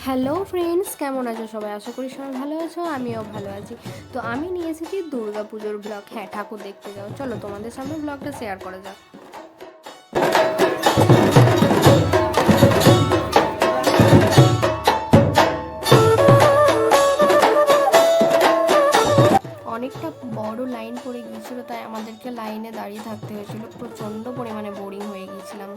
Hello friends, কেমন আছো সবাই? আশা করি সবাই ভালো আছো, আমিও ভালো আছি। তো আমি নিয়ে এসেছি দুর্গা পুজোর ব্লগ। হ্যাঁ, ঠাকুর দেখতে যাও, চলো তোমাদের সামনে ব্লগটা শেয়ার করা যাক। অনেকটা বড় লাইন পড়ে গিয়েছিল, তাই আমাদেরকে লাইনে দাঁড়িয়ে থাকতে হয়েছিল। প্রচণ্ড পরিমাণে বোরিং হয়ে গিয়েছিলাম।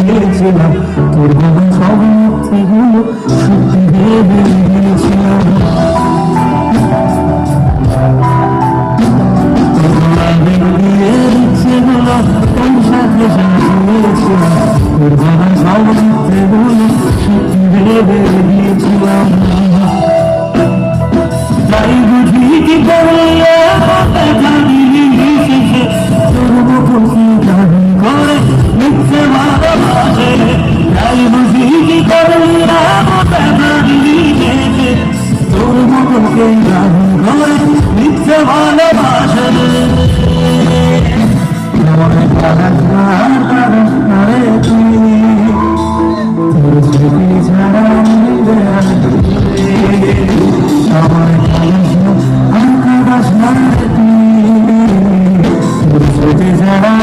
দিয়েছিলাম তোর বাবা সব মিথ্যেগুলো সত্যি দিয়ে দিয়েছিলাম দিয়ে ইচ্ছেগুলো তোর সাথে দিয়েছিলাম তোর বাবা সব মিথ্যেগুলো সত্যি দিয়ে দিয়েছিলাম তাই বুঝি কি করলে শেষে তোর মতো কি দাবি করে মিথ্যে ভালোবাসে তাই বুঝি কি করলি শেষে তোর মতো কে দাবি করে মিথ্যে ভালোবাসে অনেক তুই তোর স্মৃতি ছাড়া আমার স্মৃতি ছাড়া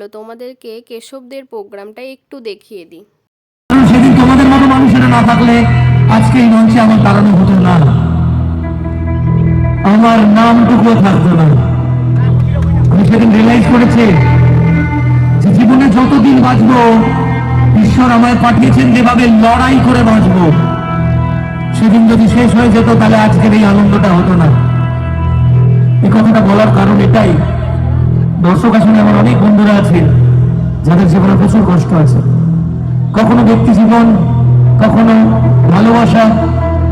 চলো তোমাদেরকে কেশবদের প্রোগ্রামটা একটু দেখিয়ে দিই। কারণ সেদিন তোমাদের মতো মানুষেরা না থাকলে আজকে এই মঞ্চে আমার দাঁড়ানো হতো না, আমার নামটুকুও থাকতো না। আমি সেদিন রিয়েলাইজ করেছি যে জীবনে যতদিন বাঁচবো, ঈশ্বর আমায় পাঠিয়েছেন যেভাবে লড়াই করে বাঁচবো, সেদিন যদি শেষ হয়ে যেত তাহলে আজকের এই আনন্দটা হতো না। এই কথাটা বলার কারণ এটাই, দর্শক আসলে আমার অনেক বন্ধুরা আছে যাদের জীবনে প্রচুর কষ্ট আছে, কখনো ব্যক্তি জীবন, কখনো ভালোবাসা,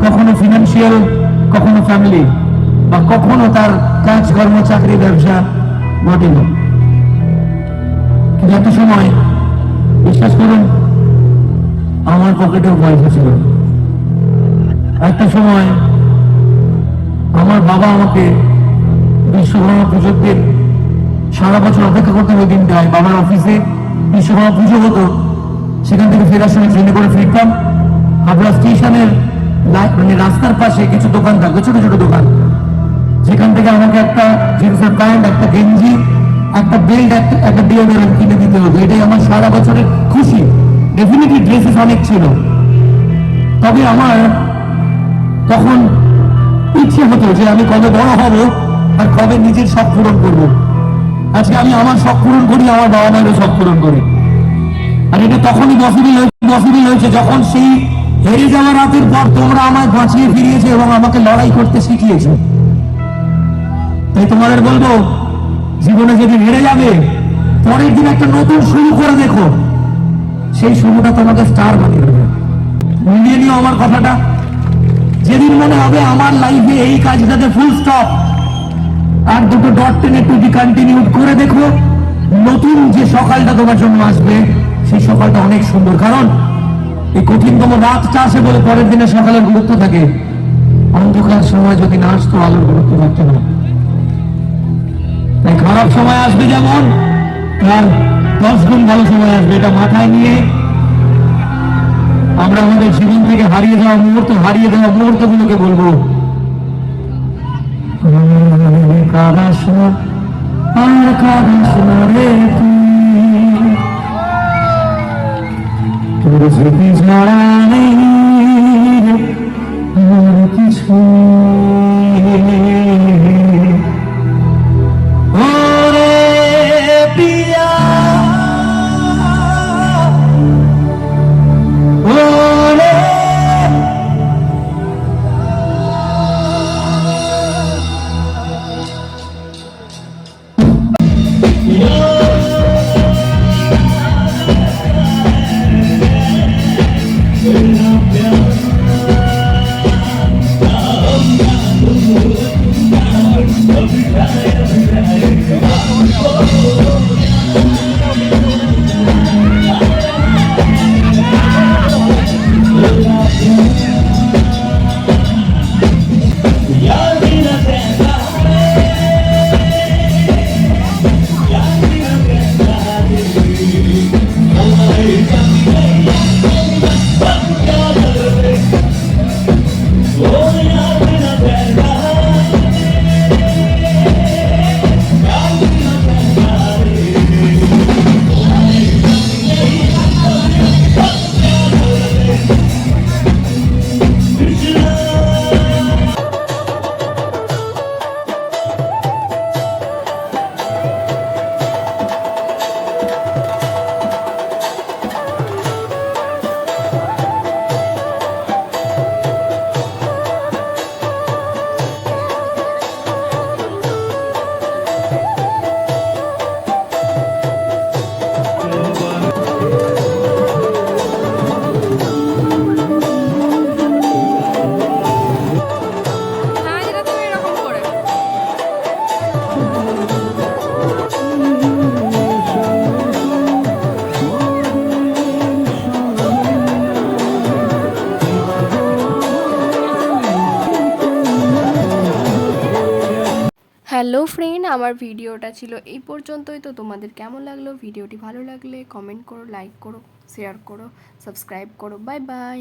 কখনো ফিনান্সিয়াল, কখনো ফ্যামিলি, বা কখনো তার কাজ কর্ম চাকরি ব্যবসা ঘটেল। কিন্তু একটা সময় বিশ্বাস করুন আমার পকেটেও পয়সা ছিল। একটা সময় আমার বাবা আমাকে বিশ্বকর্মা পুজোর দিন সারা বছর অপেক্ষা করতে ওই দিনটায়, বাবার অফিসে বিশ্বকর্মা পুজো হতো, সেখান থেকে ফেরার সময় ট্রেনে করে ফিরতাম, হাবড়া স্টেশনের মানে রাস্তার পাশে কিছু দোকান থাকতো, ছোট ছোট দোকান, যেখান থেকে আমাকে একটা জিন্সের প্যান্ট, একটা গেঞ্জি, একটা বেল্ট, একটা ডিওডোরেন্ট কিনে দিতে হতো। এটাই আমার সারা বছরের খুশি। ডেফিনেটলি ড্রেসেস অনেক ছিল, তবে আমার তখন ইচ্ছে হতো যে আমি কবে বড় হব আর কবে নিজের শখ পূরণ করবো। আজকে আমি আমার শখ পূরণ করি, আমার বাবা মায়েরও শখ পূরণ করি। আর এটা তখনই পসিবল হয়েছে যখন সেই হেরে যাওয়া রাতের পর তোমরা আমায় বাঁচিয়ে ফিরিয়েছে এবং আমাকে লড়াই করতে শিখিয়েছে। তাই তোমাদের বলবো, জীবনে যেদিন হেরে যাবে, পরের দিন একটা নতুন শুরু করে দেখো, সেই শুরুটা তোমাকে স্টার বানিয়ে দেবে। মিলিয়ে নিও আমার কথাটা। যেদিন মনে হবে আমার লাইফে এই কাজটাতে ফুল স্টপ, আর দুটো ডট টেনে টুটি কন্টিনিউ করে দেখো, নতুন যে সকালটা তোমার জন্য আসবে সেই সকালটা অনেক সুন্দর। কারণ এই কঠিনতম রাতটা আসে বলে পরের দিনে সকালের গুরুত্ব থাকে, অন্ধকার সময় যদি না আসতো আলোর গুরুত্ব থাকতো না। তাই খারাপ সময় আসবে যেমন, তার 10 গুণ ভালো সময় আসবে, এটা মাথায় নিয়ে আমরা আমাদের জীবন থেকে হারিয়ে দেওয়া মুহূর্তগুলোকে বলবো, কাদাস না আর কাদাস না রে তোর স্মৃতি ছাড়া নেই আমার কিছু। ওরে প্রিয়া, ওরে হ্যাঁ, যেটা তুমি এরকম করে হ্যালো ফ্রেন্ড, আমার ভিডিওটা ছিল এই পর্যন্তই। তো তোমাদের কেমন লাগলো ভিডিওটি? ভালো লাগলে কমেন্ট করো, লাইক করো, শেয়ার করো, সাবস্ক্রাইব করো। Bye bye.